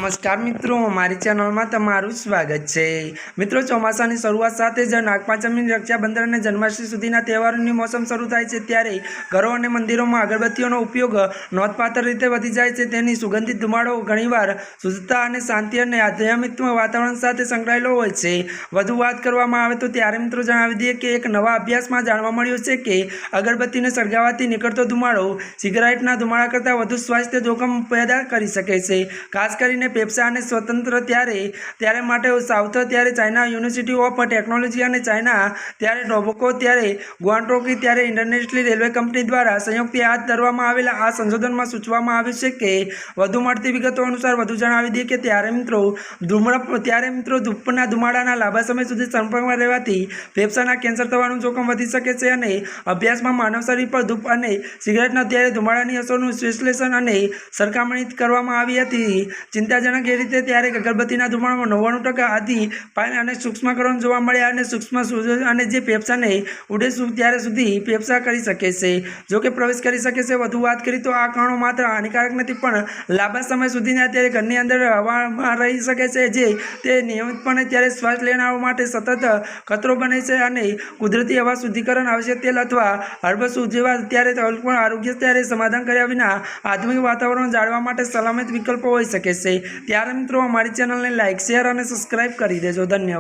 नमस्कार मित्रों, हमारी चैनल में तमारू स्वागत है। मित्रों, ચોમાસાની શરૂઆત સાથે જ નાગપાંચમી, રક્ષાબંધન અને જન્માષ્ટમી સુધીના તહેવારોની મોસમ શરૂ થાય છે ત્યારે ઘરો અને મંદિરોમાં અગરબત્તીઓનો ઉપયોગ નોંધપાત્ર રીતે વધી જાય છે। તેની સુગંધિત ધુમાડો ઘણીવાર શુદ્ધતા અને શાંતિ અને આધ્યાત્મિક વાતાવરણ સાથે સંકળાયેલો હોય છે। વધુ વાત કરવામાં આવે તો ત્યારે મિત્રો જણાવી દઈએ કે એક નવા અભ્યાસમાં જાણવા મળ્યું છે કે અગરબત્તીને સળગાવવાથી નીકળતો ધુમાડો સિગારેટના ધુમાડા કરતાં વધુ સ્વાસ્થ્ય જોખમ પેદા કરી શકે છે। ખાસ કરીને ફેફસા અને સ્વતંત્ર ત્યારે માટે સાઉથ ત્યારે ચાઇના યુનિવર્સિટી ઓફ ટેકનોલોજી અને ચાઇના ત્યારે ટોબેકો ત્યારે ગ્વાન્ટોકી ત્યારે ઇન્ટરનેશનલ રેલવે કંપની દ્વારા સંયુક્ત હાથ ધરવામાં આવેલા આ સંશોધનમાં સૂચવવામાં આવ્યું છે કે વધુ મળતી વિગતો અનુસાર વધુ જણાવી દઈએ કે ત્યારે મિત્રો ધૂપના ધુમાડાના લાંબા સમય સુધી સંપર્કમાં રહેવાથી ફેફસાના કેન્સર થવાનું જોખમ વધી શકે છે અને અભ્યાસમાં માનવ શરીર પર ધૂપ અને સિગારેટના ત્યારે ધુમાડાની અસરનું વિશ્લેષણ અને સરખામણી કરવામાં આવી હતી। ચિંતાજનક એ રીતે ત્યારે અગરબત્તીના ધુમાડામાં 99% આદિ પાણી અને સૂક્ષ્મકણો જોવા મળ્યા અને સૂક્ષ્મ અને જે ફેફસાને ઉડે ત્યારે સુધી ફેફસા કરી શકે છે, જો કે પ્રવેશ કરી શકે છે। વધુ વાત કરીએ તો આ કણો માત્ર હાનિકારક નથી પણ લાંબા સમય સુધીના ત્યારે ઘરની અંદર હવામાં રહી શકે છે, જે તે નિયમિતપણે ત્યારે શ્વાસ લેનારાઓ માટે સતત ખતરો બને છે અને કુદરતી હવા શુદ્ધિકરણ આવશ્યક તેલ અથવા હર્બસ જેવા ત્યારે પણ આરોગ્ય ત્યારે સમાધાન કર્યા વિના આધુનિક વાતાવરણ જાળવવા માટે સલામત વિકલ્પો હોઈ શકે છે। ત્યારે મિત્રો અમારી ચેનલને લાઇક, શેર અને સબસ્ક્રાઇબ કરી દેજો। ધન્યવાદ।